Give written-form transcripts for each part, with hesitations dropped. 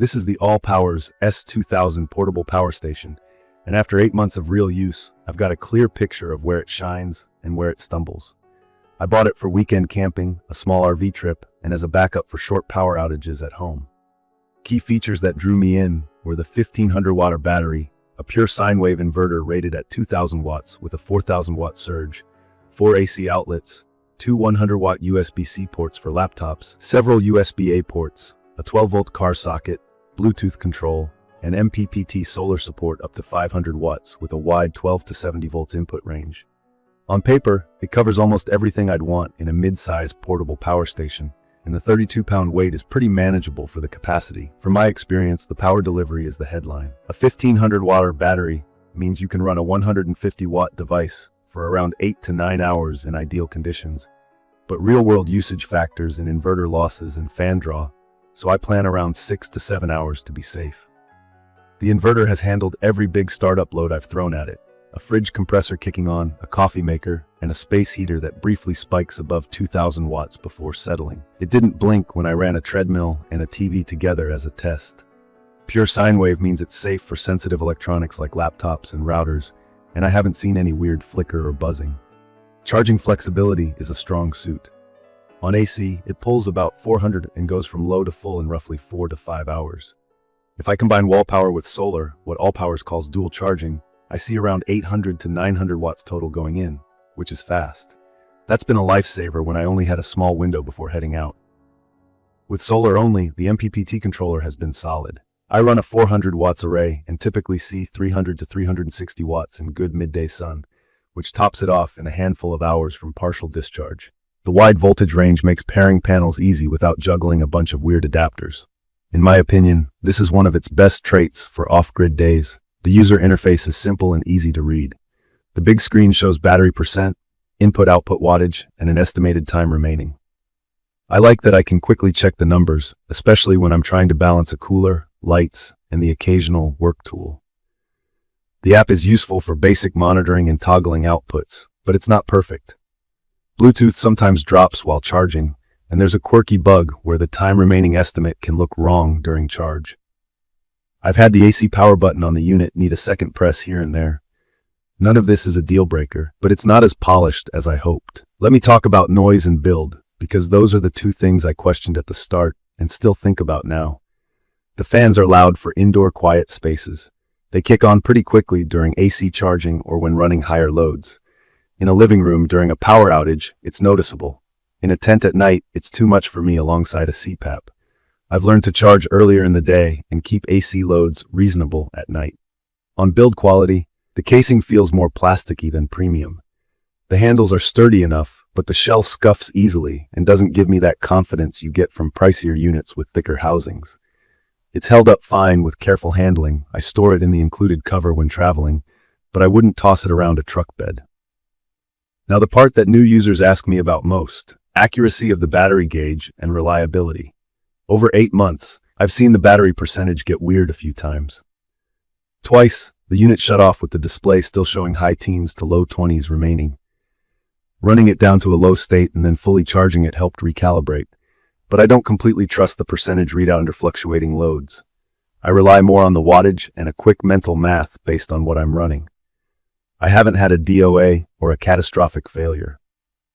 This is the ALLPOWERS S2000 portable power station, and after 8 months of real use, I've got a clear picture of where it shines and where it stumbles. I bought it for weekend camping, a small RV trip, and as a backup for short power outages at home. Key features that drew me in were the 1500-watt battery, a pure sine wave inverter rated at 2000 watts with a 4000-watt surge, 4 AC outlets, 2 100-watt USB-C ports for laptops, several USB-A ports, a 12-volt car socket, Bluetooth control, and MPPT solar support up to 500 watts with a wide 12 to 70 volts input range. On paper, it covers almost everything I'd want in a mid-sized portable power station, and the 32-pound weight is pretty manageable for the capacity. From my experience, the power delivery is the headline. A 1500-watt battery means you can run a 150-watt device for around 8 to 9 hours in ideal conditions, but real-world usage factors in inverter losses and fan draw, so I plan around 6 to 7 hours to be safe. The inverter has handled every big startup load I've thrown at it. A fridge compressor kicking on, a coffee maker, and a space heater that briefly spikes above 2000 watts before settling. It didn't blink when I ran a treadmill and a TV together as a test. Pure sine wave means it's safe for sensitive electronics like laptops and routers, and I haven't seen any weird flicker or buzzing. Charging flexibility is a strong suit. On AC, it pulls about 400 and goes from low to full in roughly 4 to 5 hours. If I combine wall power with solar, what ALLPOWERS calls dual charging, I see around 800 to 900 watts total going in, which is fast. That's been a lifesaver when I only had a small window before heading out. With solar only, the MPPT controller has been solid. I run a 400 watts array and typically see 300 to 360 watts in good midday sun, which tops it off in a handful of hours from partial discharge. The wide voltage range makes pairing panels easy without juggling a bunch of weird adapters. In my opinion, this is one of its best traits for off-grid days. The user interface is simple and easy to read. The big screen shows battery percent, input-output wattage, and an estimated time remaining. I like that I can quickly check the numbers, especially when I'm trying to balance a cooler, lights, and the occasional work tool. The app is useful for basic monitoring and toggling outputs, but it's not perfect. Bluetooth sometimes drops while charging, and there's a quirky bug where the time remaining estimate can look wrong during charge. I've had the AC power button on the unit need a second press here and there. None of this is a deal breaker, but it's not as polished as I hoped. Let me talk about noise and build, because those are the two things I questioned at the start and still think about now. The fans are loud for indoor quiet spaces. They kick on pretty quickly during AC charging or when running higher loads. In a living room during a power outage, it's noticeable. In a tent at night, it's too much for me alongside a CPAP. I've learned to charge earlier in the day and keep AC loads reasonable at night. On build quality, the casing feels more plasticky than premium. The handles are sturdy enough, but the shell scuffs easily and doesn't give me that confidence you get from pricier units with thicker housings. It's held up fine with careful handling. I store it in the included cover when traveling, but I wouldn't toss it around a truck bed. Now the part that new users ask me about most, accuracy of the battery gauge and reliability. Over 8 months, I've seen the battery percentage get weird a few times. Twice, the unit shut off with the display still showing high teens to low 20s remaining. Running it down to a low state and then fully charging it helped recalibrate, but I don't completely trust the percentage readout under fluctuating loads. I rely more on the wattage and a quick mental math based on what I'm running. I haven't had a DOA or a catastrophic failure.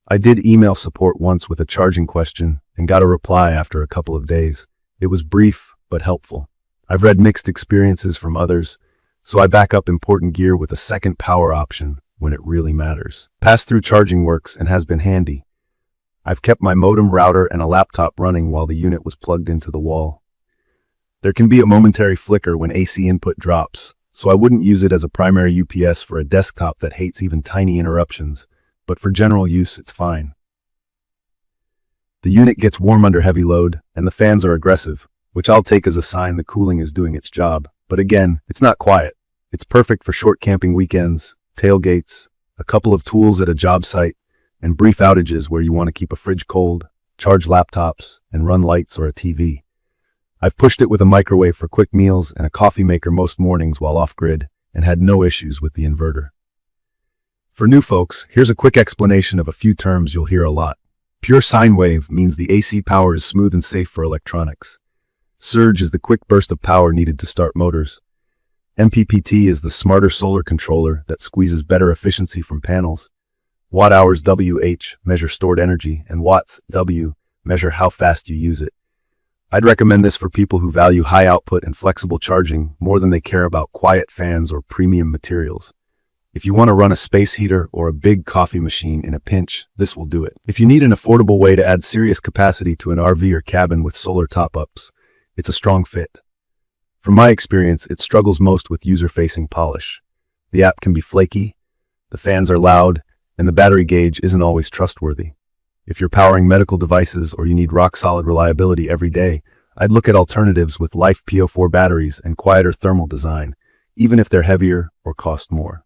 I did email support once with a charging question and got a reply after a couple of days. It was brief, but helpful. I've read mixed experiences from others, so I back up important gear with a second power option when it really matters. Pass-through charging works and has been handy. I've kept my modem, router, and a laptop running while the unit was plugged into the wall. There can be a momentary flicker when AC input drops, so I wouldn't use it as a primary UPS for a desktop that hates even tiny interruptions, but for general use it's fine. The unit gets warm under heavy load, and the fans are aggressive, which I'll take as a sign the cooling is doing its job. But again, it's not quiet. It's perfect for short camping weekends, tailgates, a couple of tools at a job site, and brief outages where you want to keep a fridge cold, charge laptops, and run lights or a TV. I've pushed it with a microwave for quick meals and a coffee maker most mornings while off-grid, and had no issues with the inverter. For new folks, here's a quick explanation of a few terms you'll hear a lot. Pure sine wave means the AC power is smooth and safe for electronics. Surge is the quick burst of power needed to start motors. MPPT is the smarter solar controller that squeezes better efficiency from panels. Watt-hours WH measure stored energy, and watts W measure how fast you use it. I'd recommend this for people who value high output and flexible charging more than they care about quiet fans or premium materials. If you want to run a space heater or a big coffee machine in a pinch, this will do it. If you need an affordable way to add serious capacity to an RV or cabin with solar top-ups, it's a strong fit. From my experience, it struggles most with user-facing polish. The app can be flaky, the fans are loud, and the battery gauge isn't always trustworthy. If you're powering medical devices or you need rock-solid reliability every day, I'd look at alternatives with Life PO4 batteries and quieter thermal design, even if they're heavier or cost more.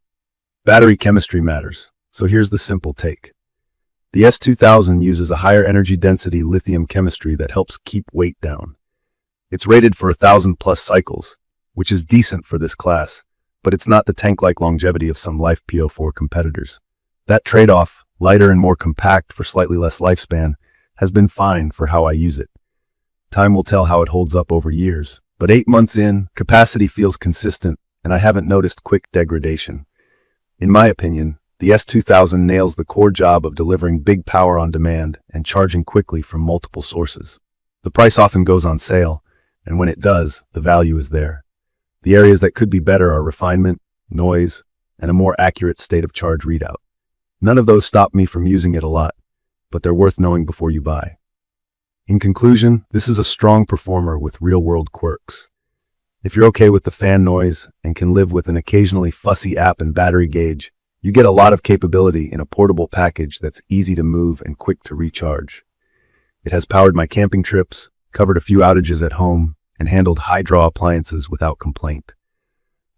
Battery chemistry matters, so here's the simple take. The S2000 uses a higher energy density lithium chemistry that helps keep weight down. It's rated for 1,000+ cycles, which is decent for this class, but it's not the tank-like longevity of some Life PO4 competitors. That trade-off, lighter and more compact for slightly less lifespan, has been fine for how I use it. Time will tell how it holds up over years, but 8 months in, capacity feels consistent, and I haven't noticed quick degradation. In my opinion, the S2000 nails the core job of delivering big power on demand and charging quickly from multiple sources. The price often goes on sale, and when it does, the value is there. The areas that could be better are refinement, noise, and a more accurate state of charge readout. None of those stop me from using it a lot, but they're worth knowing before you buy. In conclusion, this is a strong performer with real-world quirks. If you're okay with the fan noise and can live with an occasionally fussy app and battery gauge, you get a lot of capability in a portable package that's easy to move and quick to recharge. It has powered my camping trips, covered a few outages at home, and handled high-draw appliances without complaint.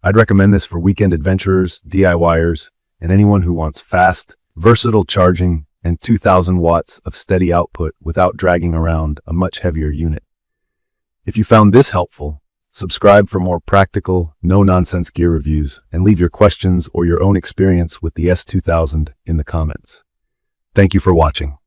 I'd recommend this for weekend adventurers, DIYers, and anyone who wants fast, versatile charging and 2,000 watts of steady output without dragging around a much heavier unit. If you found this helpful, subscribe for more practical, no-nonsense gear reviews, and leave your questions or your own experience with the S2000 in the comments. Thank you for watching.